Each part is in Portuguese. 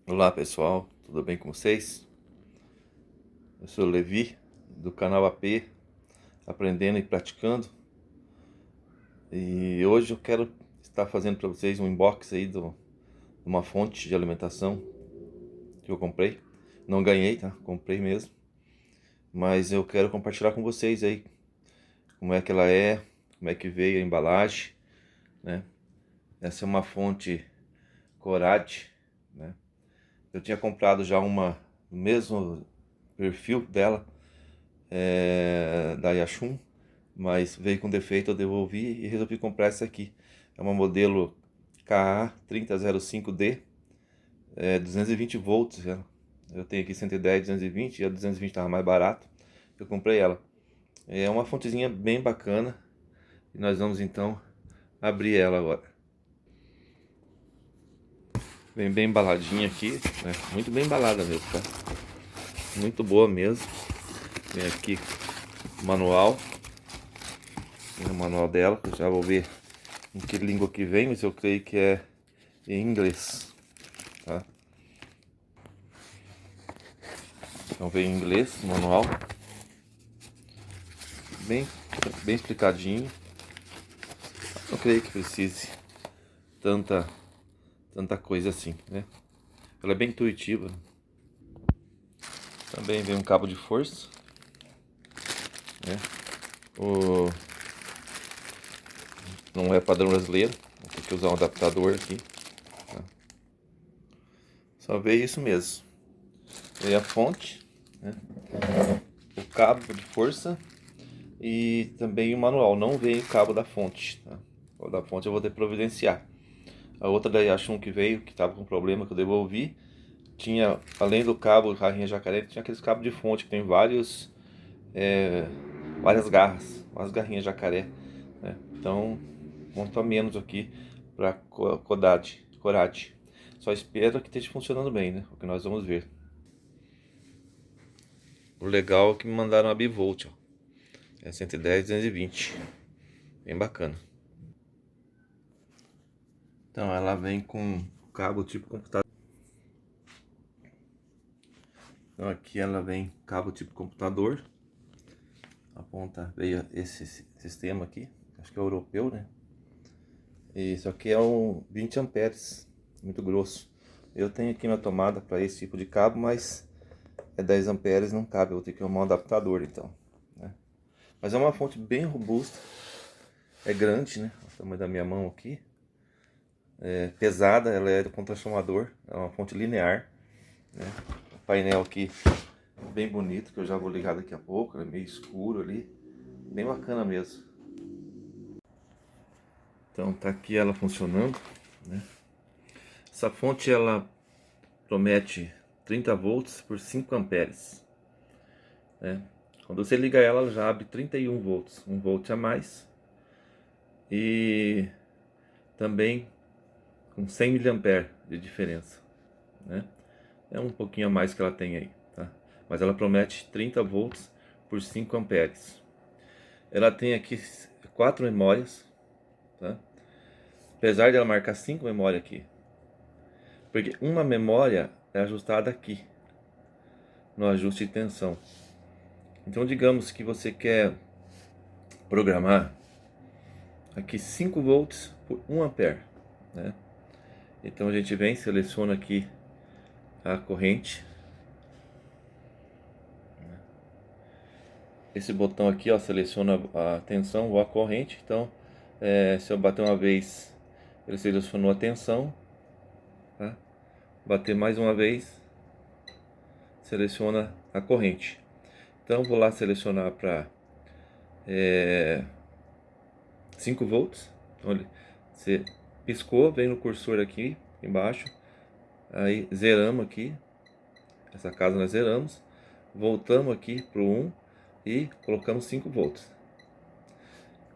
Olá pessoal, tudo bem com vocês? Eu sou o Levi, do canal AP, Aprendendo e Praticando. E hoje eu quero estar fazendo para vocês um unboxing aí de uma fonte de alimentação que eu comprei. Não ganhei, tá? Comprei mesmo. Mas eu quero compartilhar com vocês aí como é que ela é, como é que veio a embalagem, né? Essa é uma fonte Corad, né? Eu tinha comprado já uma no mesmo perfil dela, da Yashun, mas veio com defeito, eu devolvi e resolvi comprar essa aqui. É uma modelo KA3005D, 220 volts. Eu tenho aqui 110, 220, e a 220 estava mais barato, eu comprei ela. É uma fontezinha bem bacana e nós vamos então abrir ela agora. Vem bem embaladinha aqui, né? Muito bem embalada mesmo, tá? Muito boa mesmo. Vem aqui o manual, o manual dela, que eu já vou ver em que língua que vem, mas eu creio que é em inglês, tá? Então vem em inglês o manual, bem, bem explicadinho. Não creio que precise tanta, tanta coisa assim, né? Ela é bem intuitiva. Também vem um cabo de força, né? O... Não é padrão brasileiro, vou ter que usar um adaptador aqui, tá? Só veio isso mesmo. Veio a fonte, né? O cabo de força e também o manual. Não veio o cabo da fonte, tá? O da fonte eu vou ter que providenciar. A outra da Yashun que veio, que estava com problema, que eu devolvi, tinha, além do cabo garrinha jacaré, tinha aqueles cabos de fonte que tem várias garras, várias garrinhas jacaré, né? Então, monta menos aqui para Corad. Só espero que esteja funcionando bem, né? O que nós vamos ver. O legal é que me mandaram a bivolt, ó. É 110, 220. Bem bacana. Então ela vem com cabo tipo computador. Então aqui ela vem cabo tipo computador. A ponta veio esse sistema aqui, acho que é europeu, né? E isso aqui é um 20 amperes, muito grosso. Eu tenho aqui uma tomada para esse tipo de cabo, mas é 10 amperes, não cabe, eu vou ter que arrumar um adaptador então, né? Mas é uma fonte bem robusta, é grande, né? O tamanho da minha mão aqui. É pesada, ela é do contra-chamador, é uma fonte linear, né? O painel aqui bem bonito, que eu já vou ligar daqui a pouco, é meio escuro ali, bem bacana mesmo. Então tá aqui ela funcionando, né? Essa fonte ela promete 30 volts por 5 amperes, né? Quando você liga ela, ela já abre 31 volts, 1 volt a mais, e também com 100 miliamperes de diferença, né? É um pouquinho a mais que ela tem aí, tá? Mas ela promete 30 volts por 5 amperes. Ela tem aqui 4 memórias, tá? Apesar de ela marcar 5 memórias aqui, porque uma memória é ajustada aqui, no ajuste de tensão. Então digamos que você quer programar aqui 5 volts por 1 ampere, né? Então a gente vem, seleciona aqui a corrente. Esse botão aqui, ó, seleciona a tensão ou a corrente. Então, se eu bater uma vez, ele selecionou a tensão, tá? Bater mais uma vez, seleciona a corrente. Então, vou lá selecionar para 5 volts. Então, você piscou, vem no cursor aqui embaixo. Aí, zeramos aqui. Essa casa nós zeramos. Voltamos aqui para o 1 e colocamos 5 volts.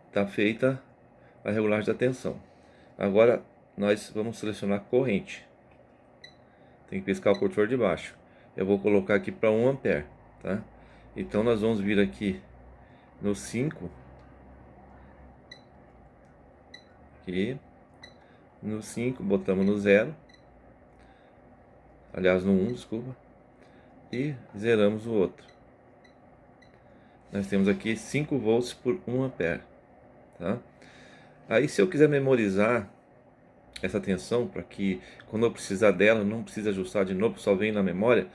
Está feita a regulagem da tensão. Agora nós vamos selecionar corrente. Tem que piscar o cursor de baixo. Eu vou colocar aqui para 1 ampere, tá? Então nós vamos vir aqui no 5. Aqui. No 5, botamos no 0. aliás no 1, desculpa, e zeramos o outro. Nós temos aqui 5 volts por 1 ampere, tá? Aí se eu quiser memorizar essa tensão para que quando eu precisar dela não precisa ajustar de novo, só vem na memória.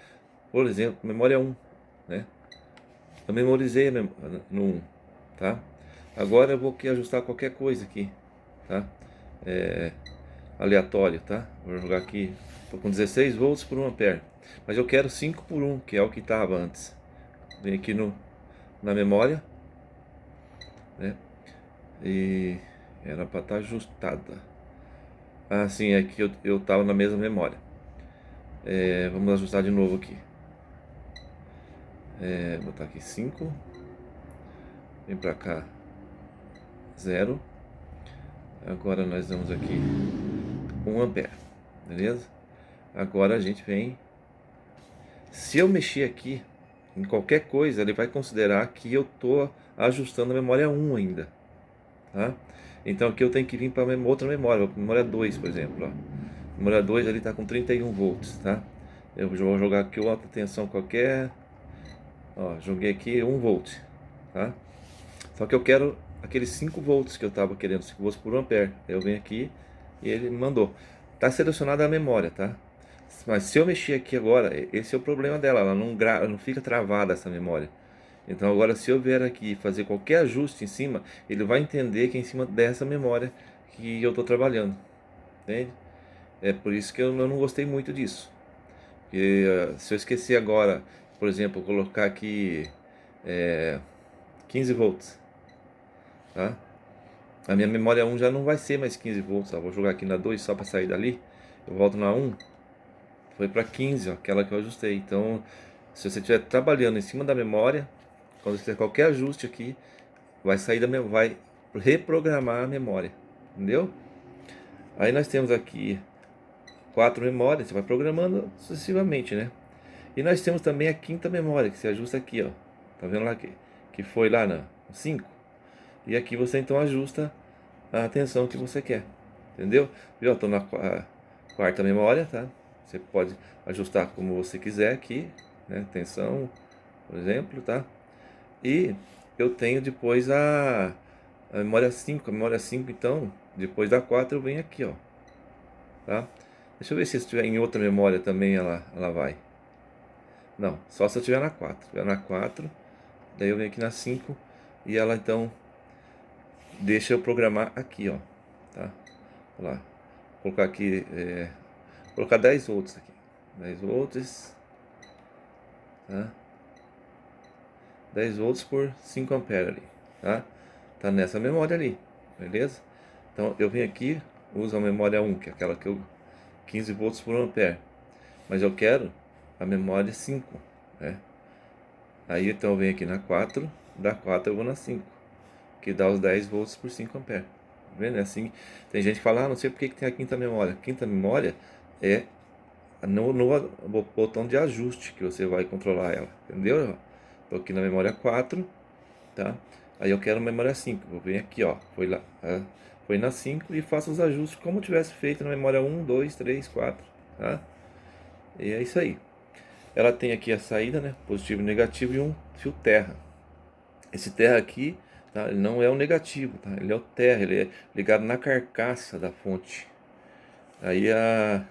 Por exemplo, memória 1, né? Eu memorizei no 1, tá? Agora eu vou aqui ajustar qualquer coisa aqui, tá? Aleatório, tá? Vou jogar aqui, tô com 16 volts por 1 ampere, mas eu quero 5 por 1, que é o que estava antes. Vem aqui na memória, né? E era para estar ajustada. Ah, sim, é que eu tava na mesma memória. Vamos ajustar de novo aqui. Botar aqui 5. Vem pra cá 0. Agora nós vamos aqui 1 ampere, beleza? Agora a gente vem. Se eu mexer aqui em qualquer coisa, ele vai considerar que eu tô ajustando a memória 1 ainda, tá? Então aqui eu tenho que vir para outra memória, memória 2, por exemplo, ó. Memória 2 ali está com 31 volts, tá? Eu vou jogar aqui outra tensão qualquer, ó, joguei aqui 1 volt, tá? Só que eu quero aqueles 5 volts que eu estava querendo, 5 volts por 1 ampere. Eu venho aqui e ele me mandou. Tá selecionada a memória, tá? Mas se eu mexer aqui agora, esse é o problema dela, ela não fica travada essa memória. Então agora se eu vier aqui fazer qualquer ajuste em cima, ele vai entender que é em cima dessa memória que eu estou trabalhando, entende? É por isso que eu não gostei muito disso. Porque se eu esquecer agora, por exemplo, colocar aqui 15 volts, tá? A minha memória 1 já não vai ser mais 15 volts, ó. Vou jogar aqui na 2 só para sair dali. Eu volto na 1, foi para 15, ó, aquela que eu ajustei. Então, se você estiver trabalhando em cima da memória, quando você fizer qualquer ajuste aqui, vai sair vai reprogramar a memória, entendeu? Aí nós temos aqui 4 memórias, você vai programando sucessivamente, né? E nós temos também a quinta memória, que se ajusta aqui, ó. Tá vendo lá que foi lá na 5? E aqui você então ajusta a tensão que você quer, entendeu? Eu estou na quarta memória, tá? Você pode ajustar como você quiser aqui, né? Tensão, por exemplo, tá? E eu tenho depois a memória 5. A memória 5, então, depois da 4 eu venho aqui, ó, tá? Deixa eu ver se estiver em outra memória também ela vai. Não, só se eu estiver na 4. Se estiver na 4, daí eu venho aqui na 5 e ela então deixa eu programar aqui, ó, tá? Vou lá, vou colocar aqui, colocar 10 volts aqui. 10 volts, tá? 10 volts por 5 ampere ali, tá? Tá nessa memória ali, beleza? Então eu venho aqui, uso a memória 1, que é aquela que eu 15 volts por 1 ampere, mas eu quero a memória 5, né? Aí então eu venho aqui na 4, da 4 eu vou na 5, que dá os 10 volts por 5 ampere. Tá vendo? É assim, tem gente que fala, não sei por que tem a quinta memória. A quinta memória é no botão de ajuste que você vai controlar ela, entendeu? Tô aqui na memória 4, tá? Aí eu quero a memória 5, vou vir aqui, ó, foi lá, foi na 5 e faço os ajustes como tivesse feito na memória 1, 2, 3, 4, tá? E é isso aí. Ela tem aqui a saída, né, positivo e negativo, e um fio terra. Esse terra aqui, tá, ele não é o negativo, tá? Ele é o terra, ele é ligado na carcaça da fonte. Aí,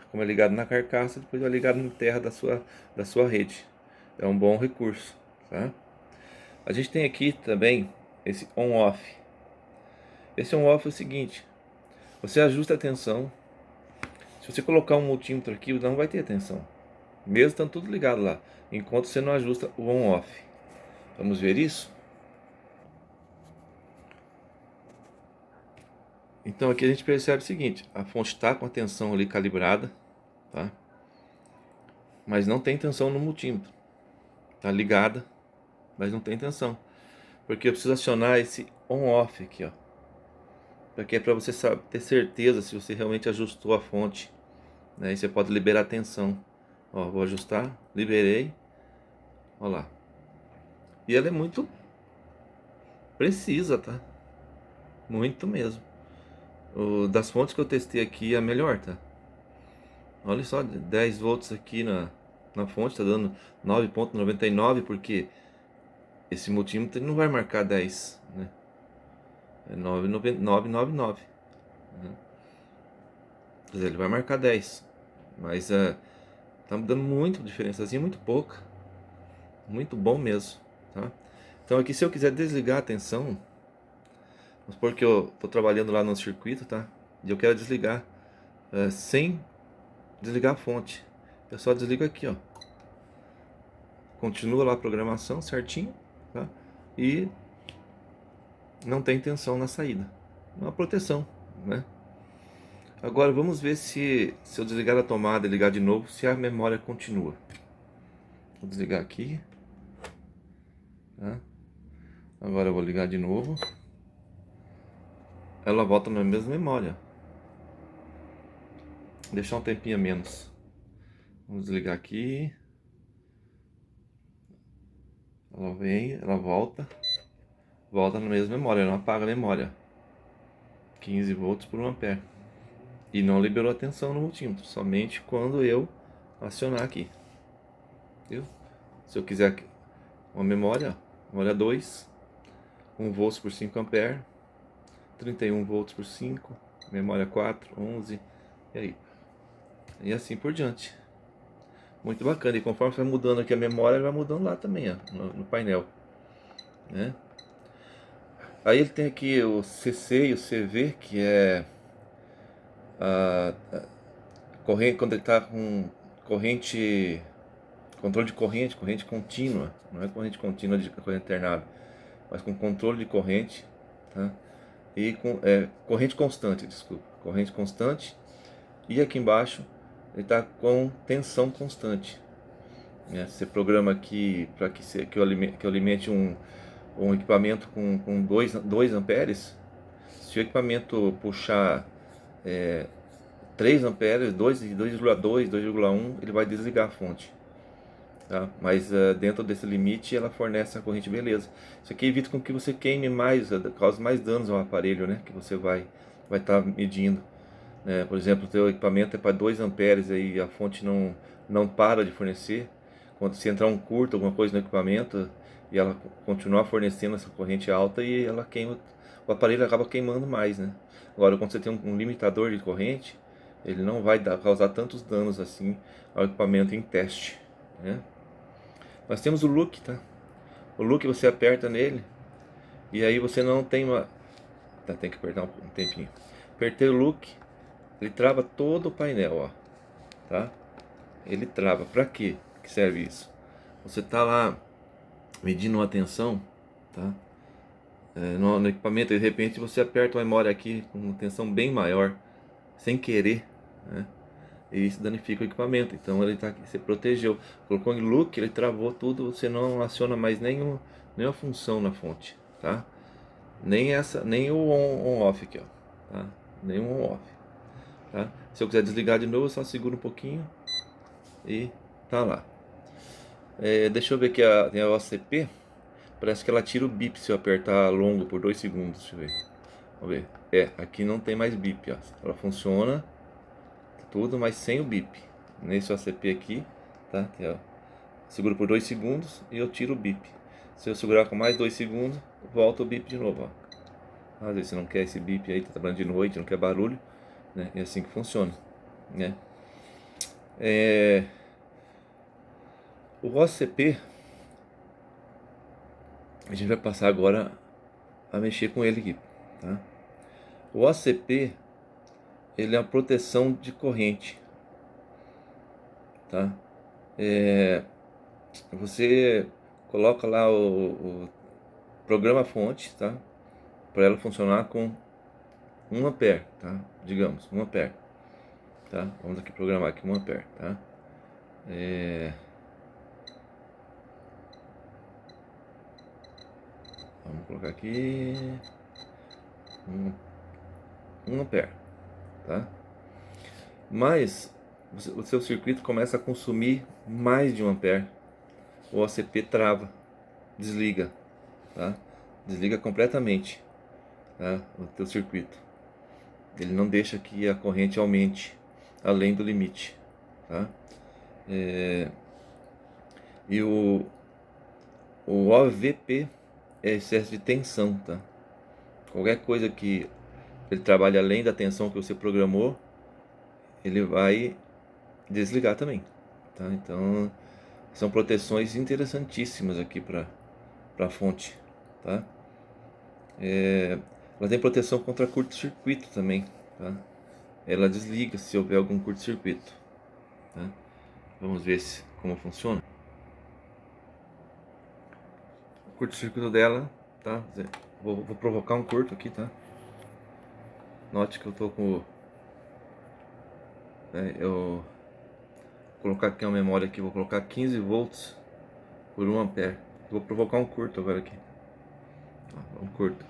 como é ligado na carcaça, depois vai ligado na terra da sua rede. É um bom recurso, tá? A gente tem aqui também esse on-off. Esse on-off é o seguinte: você ajusta a tensão. Se você colocar um multímetro aqui, não vai ter tensão, mesmo estando tudo ligado lá, enquanto você não ajusta o on-off. Vamos ver isso? Então aqui a gente percebe o seguinte: a fonte está com a tensão ali calibrada, tá? Mas não tem tensão no multímetro. Tá ligada, mas não tem tensão, porque eu preciso acionar esse on-off aqui, ó, porque é para você ter certeza se você realmente ajustou a fonte, né? E você pode liberar a tensão. Ó, vou ajustar, liberei, ó lá. E ela é muito precisa, tá? Muito mesmo. Das fontes que eu testei aqui, é a melhor, tá? Olha só, 10 volts aqui na fonte, está dando 9,99, porque esse multímetro não vai marcar 10, né? É 9,999, né? Quer dizer, ele vai marcar 10, mas tá dando muito diferençazinha, muito pouca, muito bom mesmo, tá? Então aqui, se eu quiser desligar a tensão, vamos supor que eu estou trabalhando lá no circuito, tá? E eu quero desligar sem desligar a fonte. Eu só desligo aqui, ó. Continua lá a programação certinho, tá? E não tem tensão na saída. Uma proteção, né? Agora vamos ver se eu desligar a tomada e ligar de novo, se a memória continua. Vou desligar aqui, tá? Agora eu vou ligar de novo. Ela volta na mesma memória. Vou deixar um tempinho a menos. Vamos desligar aqui. Ela vem, ela volta. Volta na mesma memória, não apaga a memória. 15 volts por 1 ampere. E não liberou a tensão no multímetro, somente quando eu acionar aqui. Viu? Se eu quiser uma memória, memória 2, 1 volts por 5 ampere, 31 volts por 5, memória 4, 11, e aí? E assim por diante. Muito bacana, e conforme vai mudando aqui a memória, vai mudando lá também, ó, no painel, né? Aí ele tem aqui o CC e o CV, que é a corrente, quando ele está com corrente, controle de corrente, corrente contínua, não é corrente contínua de corrente alternada, mas com controle de corrente, tá? E com corrente constante, desculpa, corrente constante. E aqui embaixo ele está com tensão constante, né? Você programa aqui para que eu alimente um equipamento com 2 amperes. Se o equipamento puxar 3 amperes, 2,2, 2,1, ele vai desligar a fonte, tá? Mas dentro desse limite ela fornece a corrente, beleza. Isso aqui evita com que você queime mais, cause mais danos ao aparelho, né? Que você vai estar medindo, né? Por exemplo, o teu equipamento é para 2 amperes e a fonte não para de fornecer. Quando se entrar um curto, alguma coisa no equipamento, e ela continuar fornecendo essa corrente alta, e ela queima, o aparelho acaba queimando mais, né? Agora, quando você tem um limitador de corrente, ele não vai causar tantos danos assim ao equipamento em teste, né? Nós temos o look, tá? O look você aperta nele e aí você não tem uma... Tá, tem que apertar um tempinho. Apertei o look, ele trava todo o painel, ó, tá? Ele trava. Pra quê que serve isso? Você tá lá medindo uma tensão, tá? No equipamento, de repente você aperta uma memória aqui com uma tensão bem maior, sem querer, né? E isso danifica o equipamento. Então ele tá aqui, você protegeu, colocou em look, ele travou tudo, você não aciona mais nenhuma função na fonte, tá? Nem o on off aqui, ó, tá? Nem o on off, tá? Se eu quiser desligar de novo, eu só seguro um pouquinho e tá lá. Deixa eu ver aqui, tem a OCP, parece que ela tira o bip se eu apertar longo por 2 segundos, deixa eu ver. Vamos ver. Aqui não tem mais bip, ó. Ela funciona tudo, mas sem o bip. Nesse OCP aqui, tá? Aqui, ó. Seguro por 2 segundos e eu tiro o bip. Se eu segurar com mais 2 segundos, volta o bip de novo, ó. Às vezes você não quer esse bip aí, tá trabalhando de noite, não quer barulho, né? É assim que funciona, né? O OCP, a gente vai passar agora a mexer com ele aqui, tá? O OCP, ele é uma proteção de corrente, tá? Você coloca lá o programa fonte, tá? Para ela funcionar com 1 ampere, tá? Digamos, 1 ampere, tá? Vamos aqui programar aqui 1 ampere, tá? Vamos colocar aqui 1 ampere, tá? Mas o seu circuito começa a consumir mais de 1 ampere. O OCP trava, desliga, tá? Desliga completamente, tá? O teu circuito. Ele não deixa que a corrente aumente além do limite, tá? E o OVP é excesso de tensão, tá? Qualquer coisa que ele trabalhe além da tensão que você programou, ele vai desligar também, tá? Então são proteções interessantíssimas aqui para a fonte, tá? Ela tem proteção contra curto-circuito também, tá? Ela desliga se houver algum curto-circuito, tá? Vamos ver como funciona. O curto-circuito dela, tá? Vou provocar um curto aqui, tá? Note que eu tô com... eu vou colocar aqui uma memória aqui, vou colocar 15 volts por 1 ampere. Vou provocar um curto agora aqui. Um curto.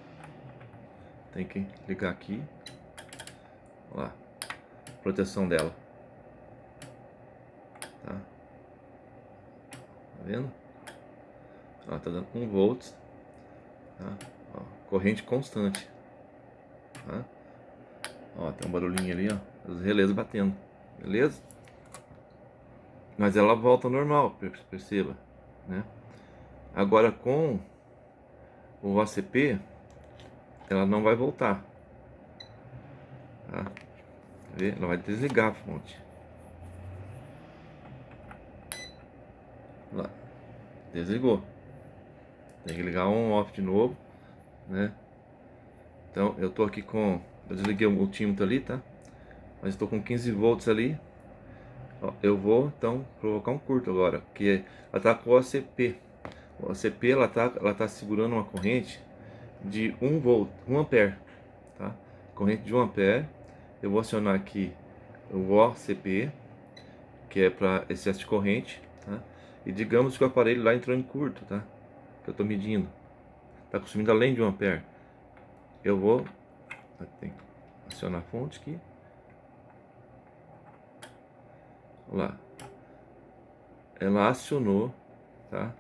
Tem que ligar aqui. Olha lá. Proteção dela. Tá vendo? Ela tá dando 1 volts. Tá? Ó, corrente constante. Tá? Ó, tem um barulhinho ali, ó. Os relés batendo. Beleza? Mas ela volta ao normal, perceba, né? Agora com o ACP, ela não vai voltar. Tá? Ela vai desligar a fonte. Lá. Desligou. Tem que ligar on off de novo, né? Então eu tô aqui com... Eu desliguei o multímetro ali, tá? Mas estou com 15 volts ali. Ó, eu vou então provocar um curto agora, porque ela tá com o ACP. O ACP ela tá segurando uma corrente de 1 volt, 1 ampere, tá? Corrente de 1 ampere. Eu vou acionar aqui o OCP, que é para excesso de corrente, tá? E digamos que o aparelho lá entrou em curto, tá? Que eu estou medindo, está consumindo além de 1 ampere. Eu vou acionar a fonte aqui. Olha lá, ela acionou, tá?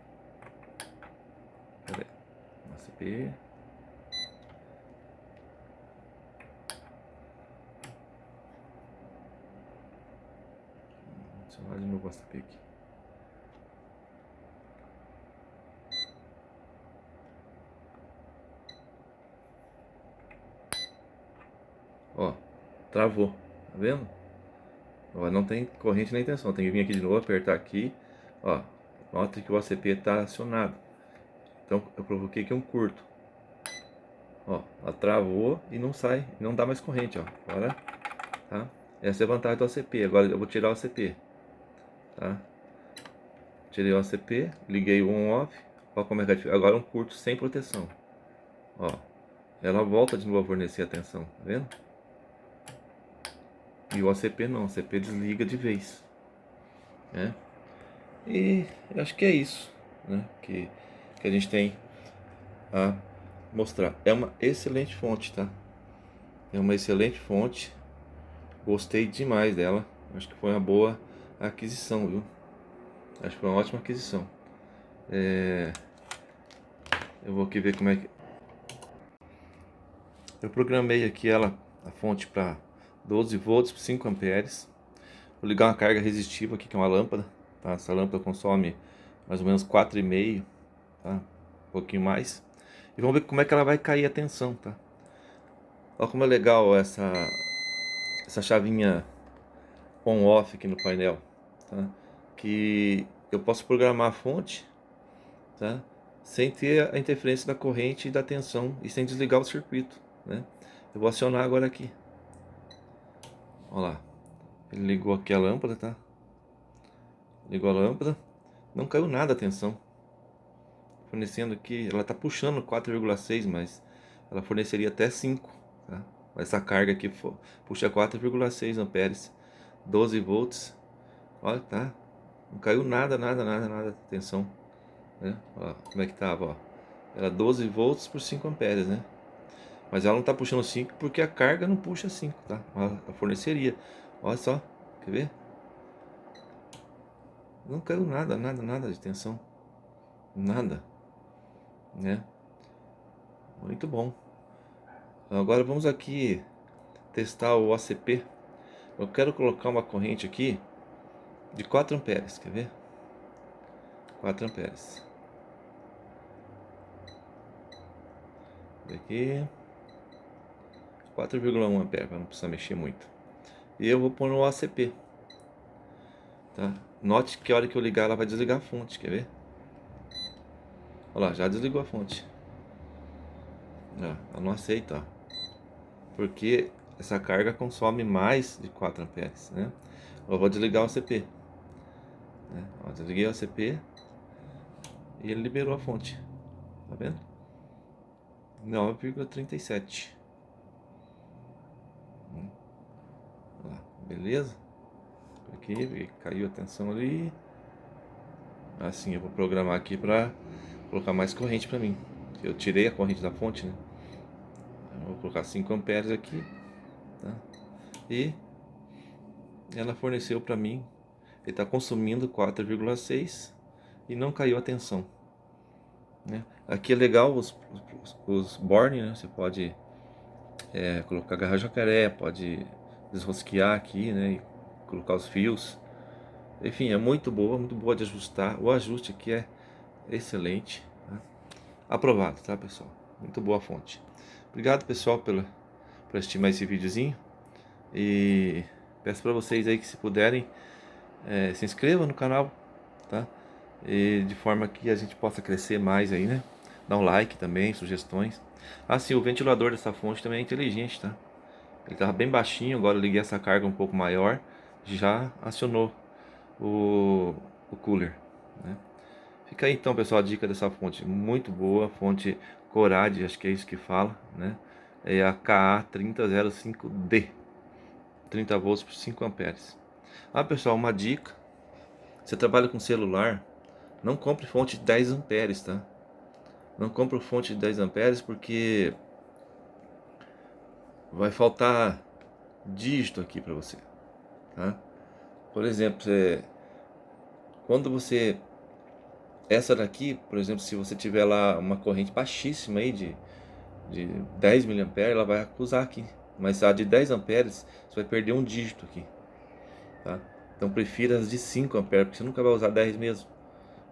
Pera aí. ACP. Acionar de novo o ACP aqui. Ó, travou, tá vendo? Ó, não tem corrente nem tensão, tem que vir aqui de novo, apertar aqui. Ó, nota que o ACP está acionado. Então eu provoquei aqui um curto. Ó, ela travou e não sai, não dá mais corrente, ó. Agora, tá? Essa é a vantagem do ACP. Agora eu vou tirar o ACP, tá? Tirei o ACP, liguei o on-off. Ó como é que agora é um curto sem proteção. Ó, ela volta de novo a fornecer a tensão, tá vendo? E o ACP não, o ACP desliga de vez, né? E eu acho que é isso, né? Que a gente tem a mostrar. É uma excelente fonte, tá? É uma excelente fonte. Gostei demais dela. Acho que foi uma boa aquisição, viu? Acho que foi uma ótima aquisição. Eu vou aqui ver como é que... Eu programei aqui ela, a fonte para 12 volts por 5 amperes. Vou ligar uma carga resistiva aqui, que é uma lâmpada, tá? Essa lâmpada consome mais ou menos 4,5, tá? Um pouquinho mais. E vamos ver como é que ela vai cair a tensão, tá? Olha como é legal essa chavinha on-off aqui no painel, tá? Que eu posso programar a fonte, tá? Sem ter a interferência da corrente e da tensão e sem desligar o circuito, né? Eu vou acionar agora aqui. Olha lá, ele ligou aqui a lâmpada, tá? Ligou a lâmpada, não caiu nada a tensão. Fornecendo aqui, ela tá puxando 4,6, mas ela forneceria até 5, tá? Essa carga aqui puxa 4,6 amperes, 12 volts. Olha, tá? Não caiu nada, nada de tensão, né? Ó, como é que tava, ó. Era 12 volts por 5 amperes, né? Mas ela não tá puxando 5 porque a carga não puxa 5, tá? A forneceria. Olha só, quer ver? Não caiu nada de tensão. Nada, né? Muito bom. Agora vamos aqui testar o ACP. Eu quero colocar uma corrente aqui de 4 amperes, quer ver? 4 amperes. Aqui 4,1 ampere, para não precisar mexer muito. E eu vou pôr no OCP, tá? Note que a hora que eu ligar ela vai desligar a fonte, quer ver? Olha lá, já desligou a fonte. Ela não aceita, ó, porque essa carga consome mais de 4 amperes, né? Eu vou desligar o OCP, né? Ó, desliguei o OCP e ele liberou a fonte, tá vendo? 9,37. Beleza? Aqui caiu a tensão ali. Assim eu vou programar aqui para colocar mais corrente para mim. Eu tirei a corrente da fonte, né? Eu vou colocar 5 amperes aqui, tá? E ela forneceu para mim. Ele está consumindo 4,6 e não caiu a tensão, né? Aqui é legal os borne, né? Você pode colocar garra jacaré, pode desrosquear aqui, né? E colocar os fios. Enfim, é muito boa de ajustar. O ajuste aqui é excelente, tá? Aprovado, tá, pessoal? Muito boa a fonte. Obrigado, pessoal, por assistir mais esse videozinho. E peço para vocês aí que, se puderem, se inscrevam no canal, tá? E de forma que a gente possa crescer mais aí, né? Dá um like também, sugestões. Ah, sim, o ventilador dessa fonte também é inteligente, tá? Ele tava bem baixinho, agora eu liguei essa carga um pouco maior, já acionou o cooler, né? Fica aí então, pessoal, a dica dessa fonte, muito boa, fonte Corad, acho que é isso que fala, né? É a KA3005D, 30 volts por 5 amperes. Ah, pessoal, uma dica: você trabalha com celular, não compre fonte de 10 amperes, tá? Não compre fonte de 10 amperes porque vai faltar dígito aqui para você, tá? Por exemplo, quando você... Essa daqui, por exemplo, se você tiver lá uma corrente baixíssima aí de 10 miliamperes, ela vai acusar aqui. Mas a de 10 amperes, você vai perder um dígito aqui, tá? Então prefira as de 5 amperes, porque você nunca vai usar 10 mesmo.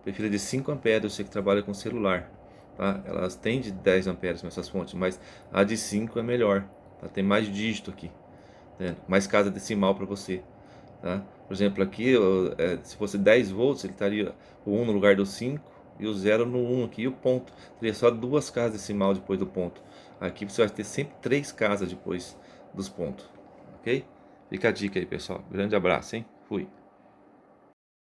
Prefira de 5 amperes, você que trabalha com celular, tá? Elas têm de 10 amperes nessas fontes, mas a de 5 é melhor, tá? Tem mais dígito aqui, tá? Mais casa decimal para você, tá? Por exemplo, aqui, se fosse 10 volts, ele estaria o 1 no lugar do 5 e o 0 no 1 aqui, e o ponto teria só 2 casas decimal depois do ponto. Aqui você vai ter sempre 3 casas depois dos pontos, ok? Fica a dica aí, pessoal. Grande abraço, hein? Fui.